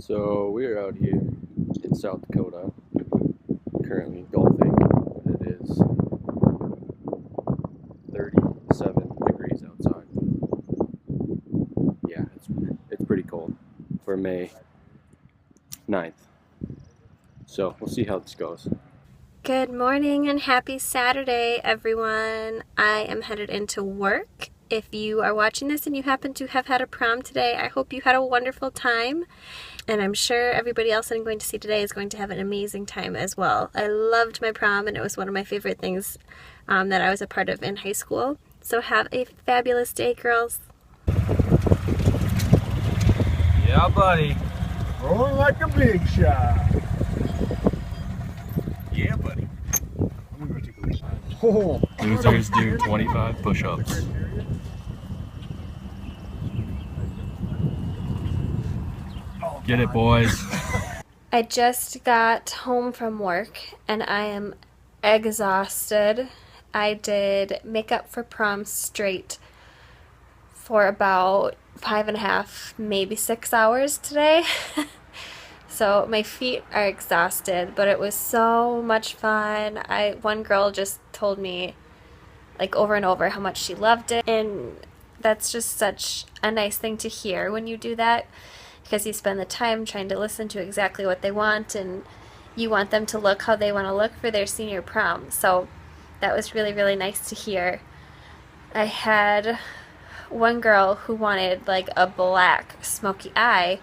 So we're out here in South Dakota, currently golfing. It is 37 degrees outside. Yeah, it's pretty cold for May 9th. So we'll see how this goes. Good morning and happy Saturday, everyone. I am headed into work. If you are watching this and you happen to have had a prom today, I hope you had a wonderful time. And I'm sure everybody else that I'm going to see today is going to have an amazing time as well. I loved my prom, and it was one of my favorite things that I was a part of in high school. So have a fabulous day, girls. Yeah, buddy. Rolling like a big shot. Yeah, buddy. I'm gonna go take a look. Oh, Losers do 25 push-ups. Get it, boys. I just got home from work and I am exhausted. I did makeup for prom straight for about 5.5, maybe 6 hours today. So my feet are exhausted, but it was so much fun. One girl just told me like over and over how much she loved it, and that's just such a nice thing to hear when you do that, because you spend the time trying to listen to exactly what they want, and you want them to look how they want to look for their senior prom. So that was really, really nice to hear. I had one girl who wanted like a black smoky eye,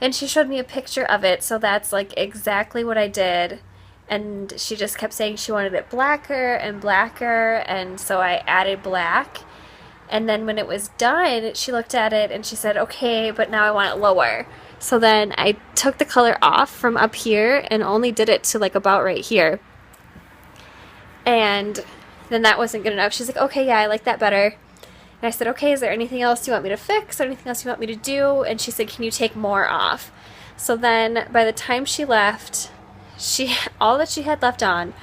and she showed me a picture of it, so that's like exactly what I did. And she just kept saying she wanted it blacker and blacker, and so I added black. And then when it was done, she looked at it and she said, okay, but now I want it lower. So then I took the color off from up here and only did it to like about right here. And then that wasn't good enough. She's like, okay, yeah, I like that better. And I said, okay, is there anything else you want me to fix or anything else you want me to do? And she said, can you take more off? So then by the time she left, all that she had left on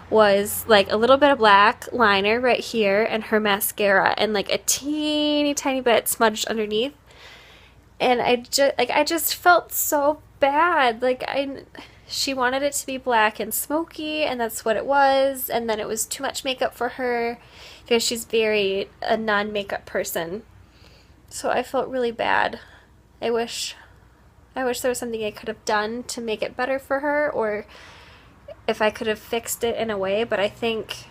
was like a little bit of black liner right here and her mascara and like a teeny tiny bit smudged underneath. And I just felt so bad. She wanted it to be black and smoky, and that's what it was. And then it was too much makeup for her because she's very a non-makeup person. So I felt really bad. I wish there was something I could have done to make it better for her, or if I could have fixed it in a way. But I think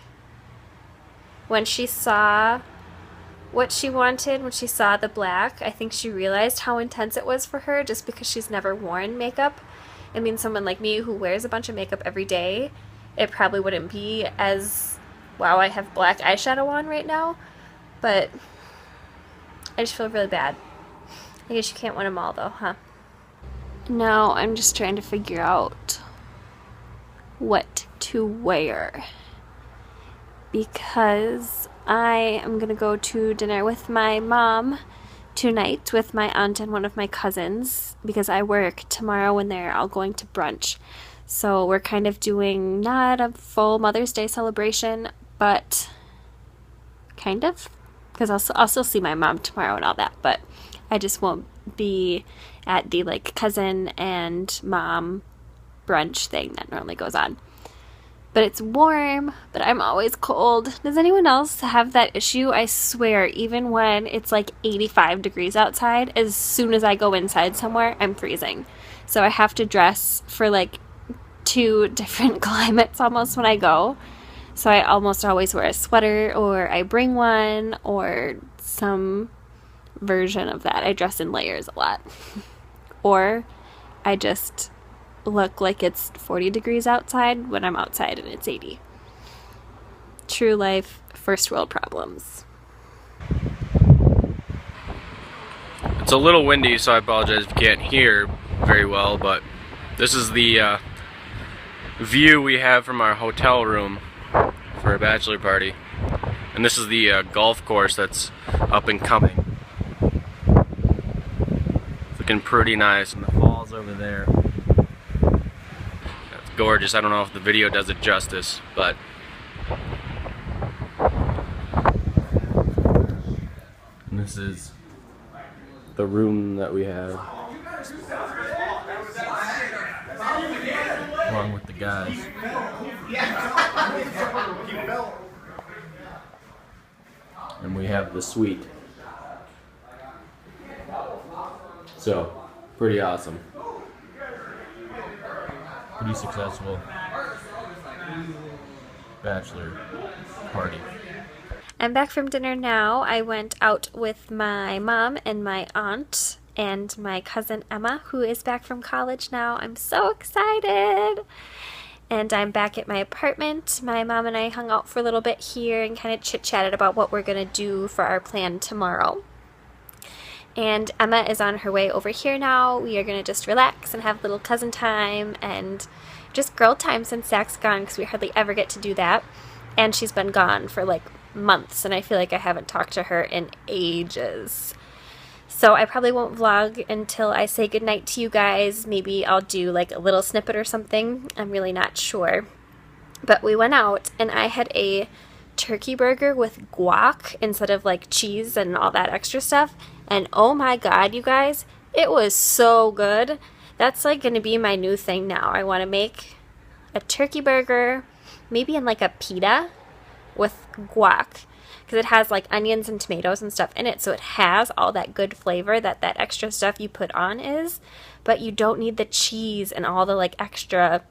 when she saw what she wanted, when she saw the black, I think she realized how intense it was for her, just because she's never worn makeup. I mean, someone like me who wears a bunch of makeup every day, it probably wouldn't be as, wow, I have black eyeshadow on right now. But I just feel really bad. I guess you can't win them all though, huh? Now I'm just trying to figure out what to wear, because I am gonna go to dinner with my mom tonight with my aunt and one of my cousins, because I work tomorrow and they're all going to brunch. So we're kind of doing not a full Mother's Day celebration, but kind of, because I'll still see my mom tomorrow and all that, but I just won't be at the like cousin and mom brunch thing that normally goes on. But it's warm, but I'm always cold. Does anyone else have that issue? I swear, even when it's like 85 degrees outside, as soon as I go inside somewhere, I'm freezing. So I have to dress for like 2 different climates almost when I go. So I almost always wear a sweater, or I bring one, or some version of that. I dress in layers a lot. Or I just look like it's 40 degrees outside when I'm outside and it's 80. True life, first world problems. It's a little windy, so I apologize if you can't hear very well, but this is the view we have from our hotel room for a bachelor party. And this is the golf course that's up and coming. It's looking pretty nice, and the falls over there. That's gorgeous. I don't know if the video does it justice, but and this is the room that we have. along with the guys. And we have the suite. So, pretty awesome. Pretty successful bachelor party. I'm back from dinner now. I went out with my mom and my aunt and my cousin Emma, who is back from college now. I'm so excited. And I'm back at my apartment. My mom and I hung out for a little bit here and kind of chit-chatted about what we're going to do for our plan tomorrow. And Emma is on her way over here now. We are going to just relax and have little cousin time and just girl time since Zach's gone, because we hardly ever get to do that. And she's been gone for like months, and I feel like I haven't talked to her in ages. So I probably won't vlog until I say goodnight to you guys. Maybe I'll do like a little snippet or something. I'm really not sure. But we went out and I had a turkey burger with guac instead of like cheese and all that extra stuff. And oh my god, you guys, it was so good. That's like going to be my new thing now. I want to make a turkey burger, maybe in like a pita with guac, because it has like onions and tomatoes and stuff in it, so it has all that good flavor that extra stuff you put on is, but you don't need the cheese and all the like extra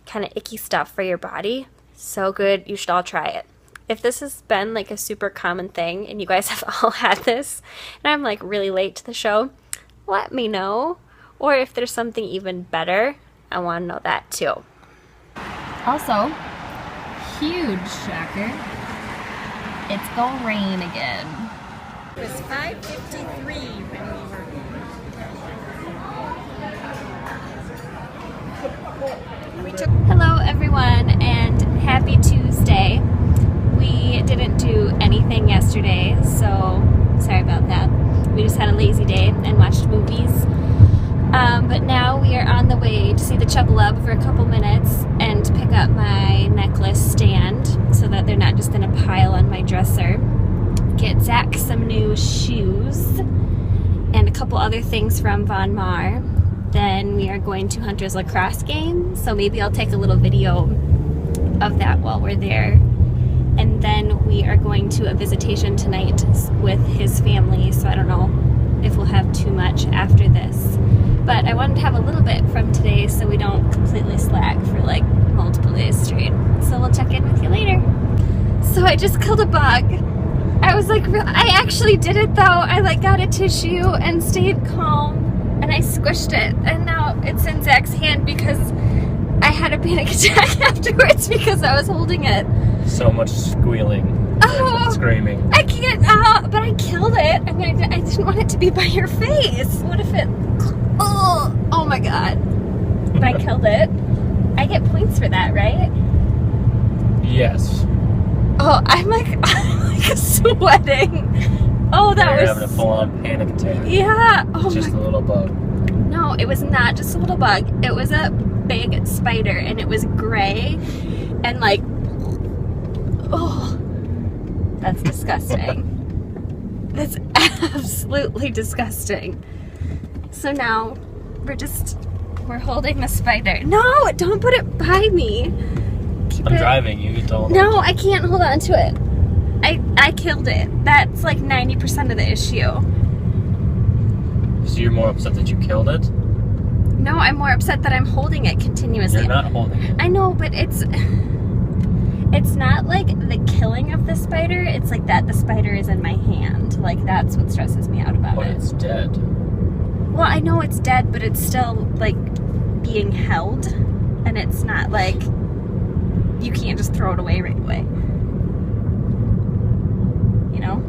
kind of icky stuff for your body. So good. You should all try it. If this has been like a super common thing and you guys have all had this and I'm like really late to the show, let me know. Or if there's something even better, I want to know that too. Also, huge shocker, it's gonna rain again. It was 5:53 when we were. Hello everyone and happy Tuesday. We didn't do anything yesterday, so sorry about that. We just had a lazy day and watched movies. But now we are on the way to see the Chubba for a couple minutes and pick up my necklace stand so that they're not just in a pile on my dresser. Get Zach some new shoes and a couple other things from Von Mar. Then we are going to Hunter's lacrosse game, so maybe I'll take a little video of that while we're there. And then we are going to a visitation tonight with his family, so I don't know if we'll have too much after this. But I wanted to have a little bit from today so we don't completely slack for like multiple days straight. So we'll check in with you later. So I just killed a bug. I was like, I actually did it though. I like got a tissue and stayed calm and I squished it. And now it's in Zach's hand because I had a panic attack afterwards because I was holding it. So much squealing. Oh, screaming. I can't, but I killed it and I didn't want it to be by your face. What if it, oh my god. But I killed it. I get points for that, right? Yes. Oh, I'm like sweating. Oh, that You're was having a full-on panic attack. yeah. Oh It's just my. a little bug. No, it was not just a little bug. It was a big spider, and it was gray, and like, oh, that's disgusting. That's absolutely disgusting. So now we're holding the spider. No, don't put it by me. Keep I'm it. driving, you get to hold on. No, I can't hold on to it. I killed it. That's like 90% of the issue. So you're more upset that you killed it? No, I'm more upset that I'm holding it continuously. You're not holding it. I know, but it's not like the killing of the spider. It's like that the spider is in my hand. Like that's what stresses me out about But it. it's dead. Well, I know it's dead, but it's still like being held, and it's not like you can't just throw it away right away. You know?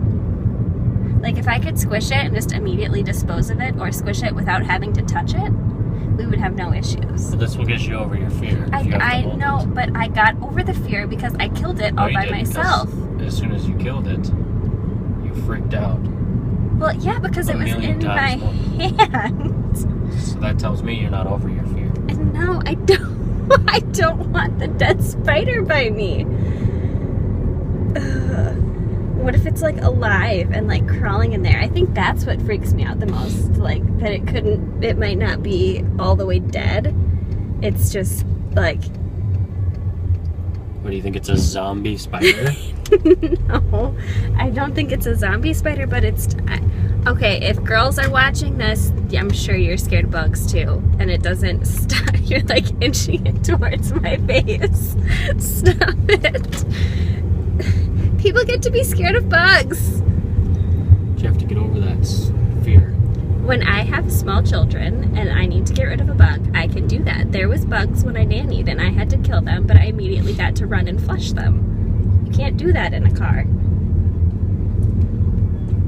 Like if I could squish it and just immediately dispose of it, or squish it without having to touch it, we would have no issues. So this will get you over your fear. If you have to I hold know, it. but I got over the fear because I killed it No, all you by didn't, 'cause myself. As soon as you killed it, you freaked out. Well, yeah, because it was in my hand. So that tells me you're not over your fear. And no, I don't. I don't want the dead spider by me. Ugh. What if it's like alive and like crawling in there? I think that's what freaks me out the most. Like that it might not be all the way dead. It's just Like, What do you think? It's a zombie spider? no, I don't think it's a zombie spider, but it's... Okay, if girls are watching this, I'm sure you're scared of bugs too. And it doesn't stop. You're like inching it towards my face. Stop it. People get to be scared of bugs. You have to get over that fear. When I have small children and I need to get rid of a bug, I can do that. There was bugs when I nannied and I had to kill them, but I immediately had to run and flush them. You can't do that in a car.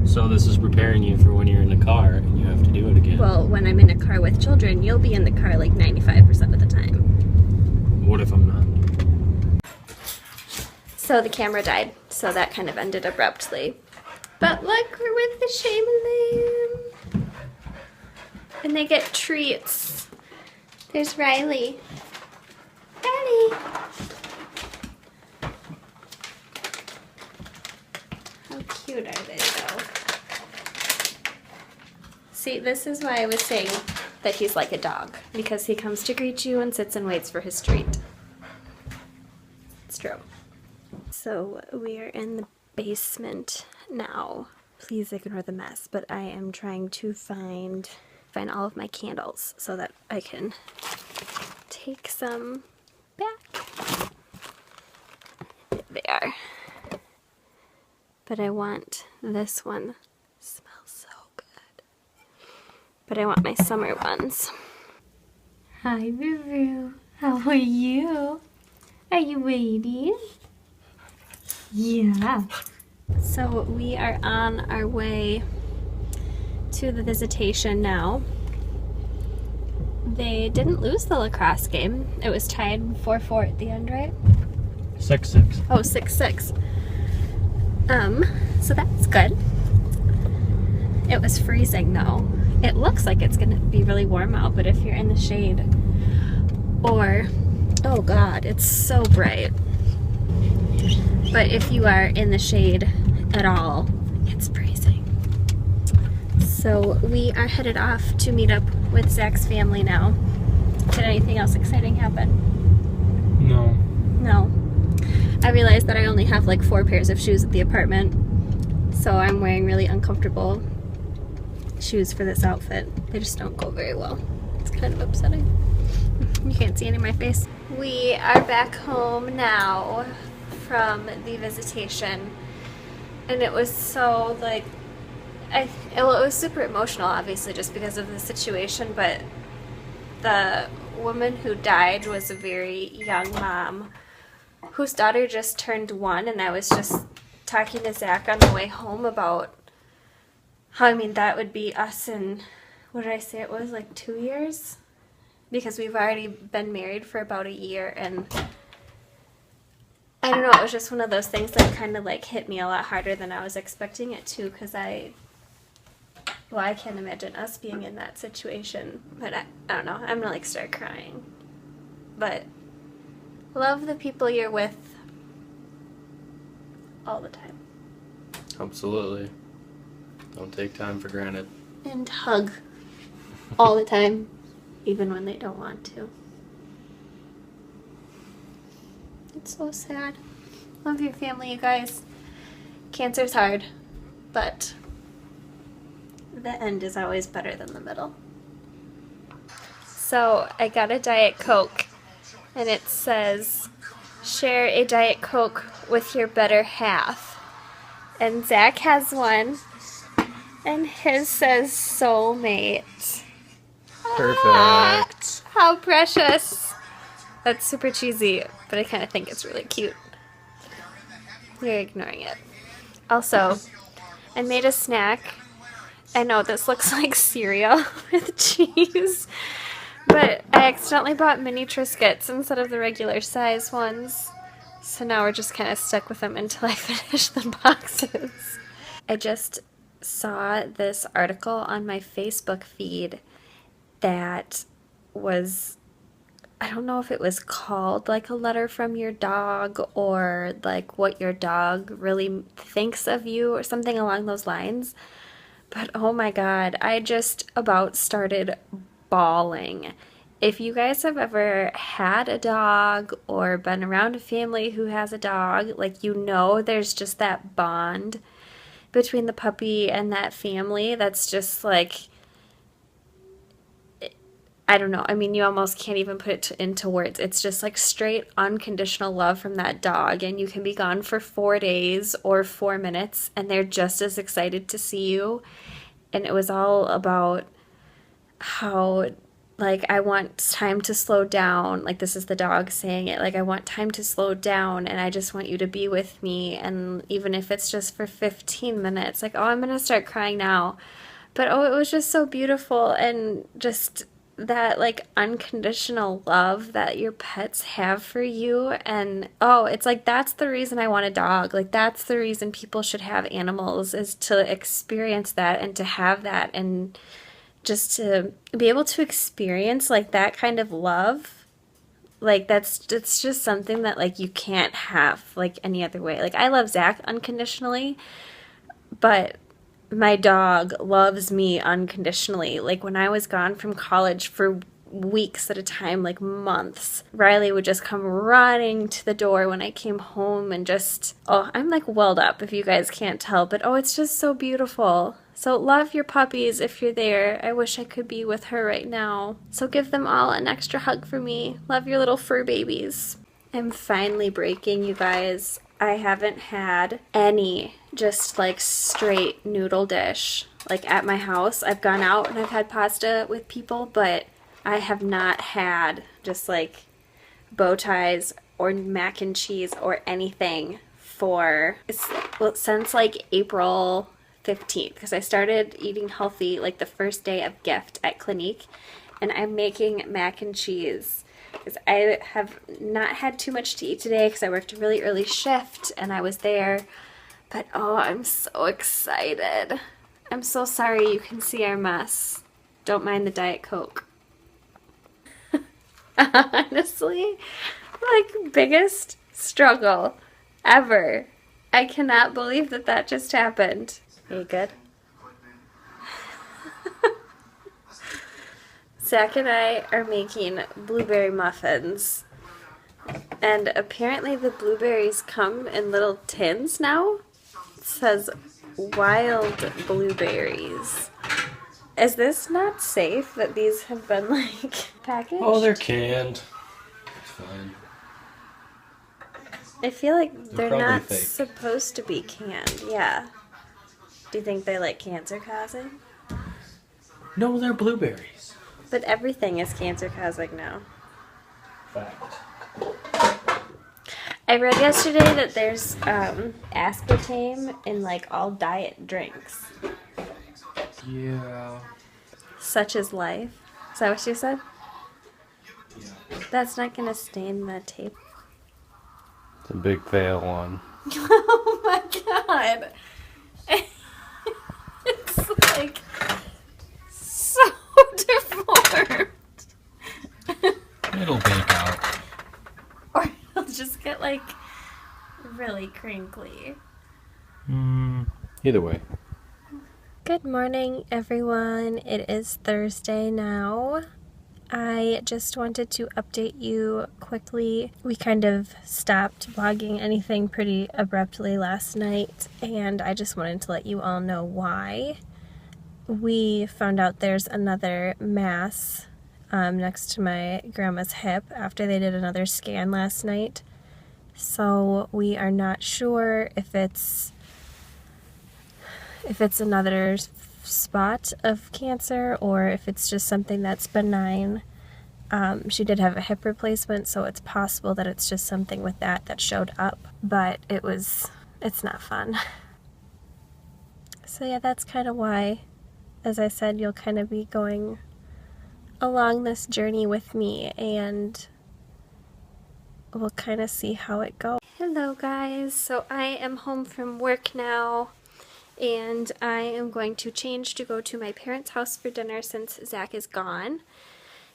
So this is preparing you for when you're in the car and you have to do it again. Well, when I'm in a car with children, you'll be in the car like 95% of the time. What if I'm not? So the camera died, so that kind of ended abruptly. But look, we're with the Shaman. And they get treats. There's Riley. Riley! How cute are they though? See, this is why I was saying that he's like a dog. Because he comes to greet you and sits and waits for his treat. It's true. So we are in the basement now. Please ignore the mess, but I am trying to find all of my candles so that I can take some back. There they are. But I want this one. It smells so good. But I want my summer ones. Hi, Ruru. How are you? Are you waiting? Yeah. So we are on our way to the visitation now. They didn't lose the lacrosse game. It was tied 4-4 at the end, right? 6-6. Oh, 6-6. So that's good. It was freezing though. It looks like it's gonna be really warm out, but if you're in the shade or, oh God, it's so bright. But if you are in the shade at all, it's freezing. So we are headed off to meet up with Zach's family now. Did anything else exciting happen? No. No. I realized that I only have like 4 pairs of shoes at the apartment, so I'm wearing really uncomfortable shoes for this outfit. They just don't go very well. It's kind of upsetting. You can't see any of my face. We are back home now from the visitation, and it was so like well, it was super emotional, obviously, just because of the situation, but the woman who died was a very young mom whose daughter just turned 1, and I was just talking to Zach on the way home about how, I mean, that would be us in, what did I say it was, like 2 years? Because we've already been married for about a year, and I don't know, it was just one of those things that kind of like hit me a lot harder than I was expecting it to, because I can't imagine us being in that situation, but I don't know, I'm gonna like start crying. But love the people you're with all the time. Absolutely. Don't take time for granted. And hug all the time, even when they don't want to. It's so sad. Love your family, you guys. Cancer's hard, but the end is always better than the middle. So I got a Diet Coke, and it says, share a Diet Coke with your better half. And Zach has one, and his says soulmate. Perfect. How precious. That's super cheesy, but I kind of think it's really cute. You're ignoring it. Also, I made a snack. I know this looks like cereal with cheese, but I accidentally bought mini Triscuits instead of the regular size ones. So now we're just kind of stuck with them until I finish the boxes. I just saw this article on my Facebook feed that was, I don't know if it was called like a letter from your dog or like what your dog really thinks of you or something along those lines. But oh my God, I just about started bawling. if you guys have ever had a dog or been around a family who has a dog, like, you know, there's just that bond between the puppy and that family that's just like, I don't know. I mean, you almost can't even put it into words. It's just like straight unconditional love from that dog. And you can be gone for 4 days or 4 minutes, and they're just as excited to see you. And it was all about how, like, I want time to slow down. Like, this is the dog saying it. Like, I want time to slow down, and I just want you to be with me. And even if it's just for 15 minutes, like, oh, I'm going to start crying now. But, oh, it was just so beautiful, and just that, like, unconditional love that your pets have for you. And, oh, it's like, that's the reason I want a dog. Like, that's the reason people should have animals, is to experience that and to have that, and just to be able to experience, like, that kind of love. Like, it's just something that, like, you can't have, like, any other way. Like, I love Zach unconditionally, but my dog loves me unconditionally. Like, when I was gone from college for weeks at a time, like months, Riley would just come running to the door when I came home, and just, oh, I'm like welled up if you guys can't tell, but oh, it's just so beautiful. So love your puppies if you're there. I wish I could be with her right now. So give them all an extra hug for me. Love your little fur babies. I'm finally breaking, you guys. I haven't had any just like straight noodle dish like at my house. I've gone out and I've had pasta with people, but I have not had just like bow ties or mac and cheese or anything since like April 15th, because I started eating healthy like the first day of gift at Clinique, and I'm making mac and cheese because I have not had too much to eat today because I worked a really early shift and I was there. But oh, I'm so excited. I'm so sorry you can see our mess. Don't mind the Diet Coke. Honestly, like, biggest struggle ever. I cannot believe that that just happened. Are you good? Zach and I are making blueberry muffins, and apparently the blueberries come in little tins now. It says wild blueberries. Is this not safe that these have been like packaged? Oh, they're canned. It's fine. I feel like they're probably not fake. supposed to be canned. Yeah. Do you think they're like cancer causing? No, they're blueberries. But everything is cancer causing now. Fact. I read yesterday that there's aspartame in like all diet drinks. Yeah. Such is life. Is that what you said? Yeah. That's not gonna stain the tape. It's a big fail one. Oh my god! It's like so deformed. It'll bake out. Or it'll just get like really crinkly. Either way. Good morning, everyone. It is Thursday now. I just wanted to update you quickly. We kind of stopped vlogging anything pretty abruptly last night, and I just wanted to let you all know why. We found out there's another mass next to my grandma's hip after they did another scan last night. So we are not sure if it's another spot of cancer or if it's just something that's benign. She did have a hip replacement, so it's possible that it's just something with that showed up, but it's not fun. So yeah, that's kind of why. As I said, you'll kind of be going along this journey with me, and we'll kind of see how it goes. Hello guys, so I am home from work now, and I am going to change to go to my parents' house for dinner since Zach is gone.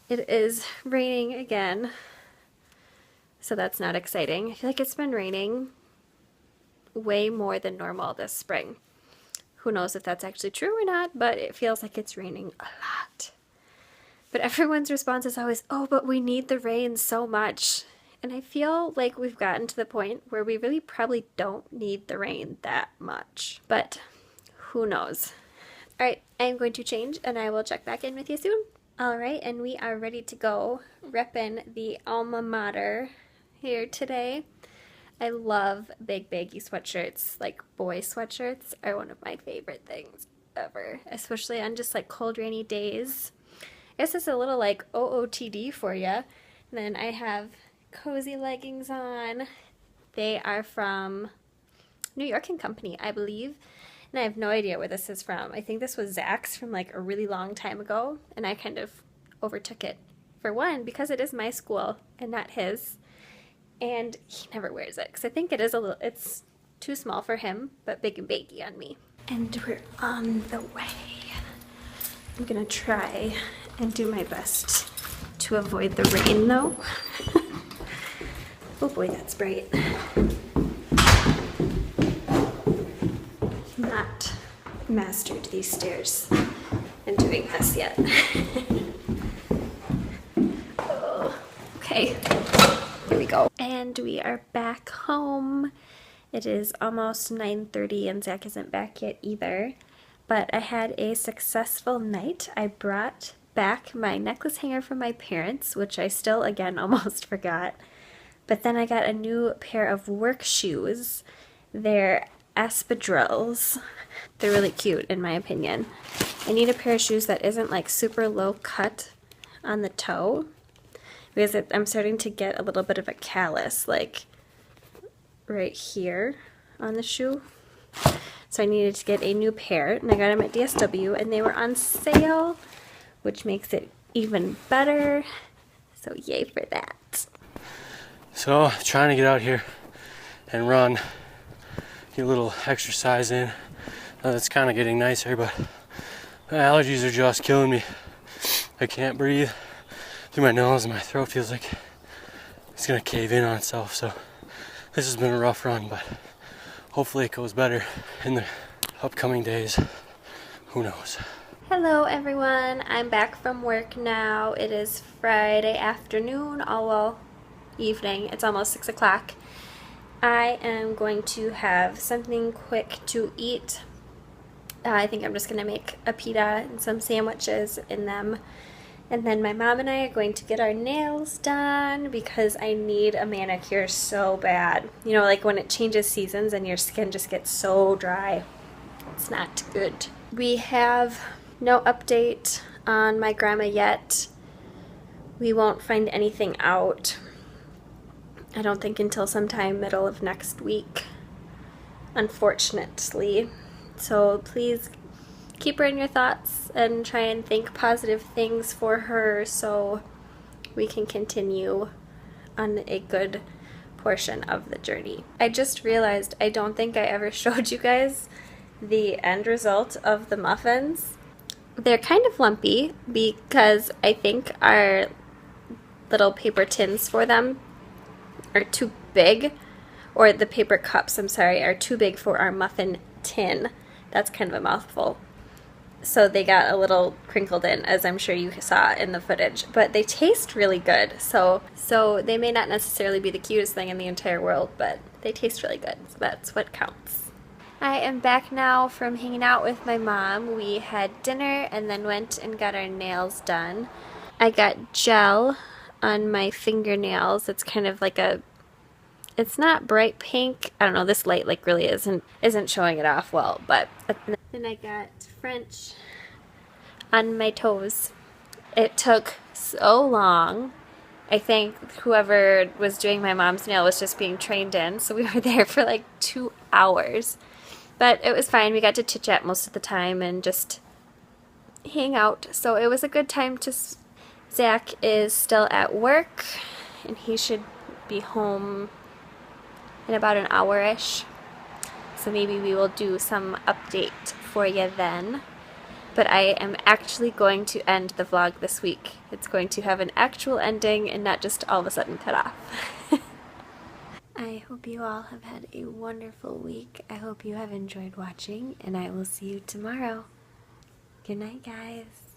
It is raining again, so that's not exciting. I feel like it's been raining way more than normal this spring. Who knows if that's actually true or not, but it feels like it's raining a lot. But everyone's response is always, oh, but we need the rain so much. And I feel like we've gotten to the point where we really probably don't need the rain that much. But who knows? All right, I'm going to change and I will check back in with you soon. All right, and we are ready to go. Reppin' the alma mater here today. I love big baggy sweatshirts. Like boy sweatshirts are one of my favorite things ever, especially on just like cold rainy days. I guess it's a little like OOTD for you. And then I have cozy leggings on. They are from New York & Company, I believe. And I have no idea where this is from. I think this was Zach's from like a really long time ago, and I kind of overtook it. For one, because it is my school and not his, and he never wears it because I think it is it's too small for him, but big and baggy on me. And we're on the way. I'm gonna try and do my best to avoid the rain though. Oh boy, that's bright. Not mastered these stairs and doing this yet. Oh, okay, here we go. And we are back home. It is almost 9:30 and Zach isn't back yet either. But I had a successful night. I brought back my necklace hanger from my parents, which I still, again, almost forgot. But then I got a new pair of work shoes. They're espadrilles. They're really cute in my opinion. I need a pair of shoes that isn't like super low cut on the toe because I'm starting to get a little bit of a callus like right here on the shoe. So I needed to get a new pair and I got them at DSW and they were on sale, which makes it even better. So yay for that. So trying to get out here and run, get a little exercise in. It's kind of getting nicer, but my allergies are just killing me. I can't breathe through my nose and my throat feels like it's gonna cave in on itself. So this has been a rough run, but hopefully it goes better in the upcoming days. Who knows? Hello everyone, I'm back from work now. It is Friday afternoon, evening. It's almost 6 o'clock. I am going to have something quick to eat. I think I'm just going to make a pita and some sandwiches in them. And then my mom and I are going to get our nails done because I need a manicure so bad. You know, like when it changes seasons and your skin just gets so dry. It's not good. We have no update on my grandma yet. We won't find anything out, I don't think, until sometime middle of next week, unfortunately. So please keep her in your thoughts and try and think positive things for her so we can continue on a good portion of the journey. I just realized I don't think I ever showed you guys the end result of the muffins. They're kind of lumpy because I think our little paper tins for them are too big, or the paper cups, I'm sorry, are too big for our muffin tin. That's kind of a mouthful. So they got a little crinkled in, as I'm sure you saw in the footage, but they taste really good. So they may not necessarily be the cutest thing in the entire world, but they taste really good, so that's what counts. I am back now from hanging out with my mom. We had dinner and then went and got our nails done. I got gel on my fingernails. It's kind of like it's not bright pink. I don't know, this light like really isn't showing it off well, but then I got French on my toes. It took so long. I think whoever was doing my mom's nail was just being trained in, so we were there for like 2 hours. But it was fine. We got to chit-chat most of the time and just hang out. So it was a good time to... Zach is still at work, and he should be home in about an hour-ish. So maybe we will do some update for you then. But I am actually going to end the vlog this week. It's going to have an actual ending and not just all of a sudden cut off. I hope you all have had a wonderful week. I hope you have enjoyed watching, and I will see you tomorrow. Good night, guys.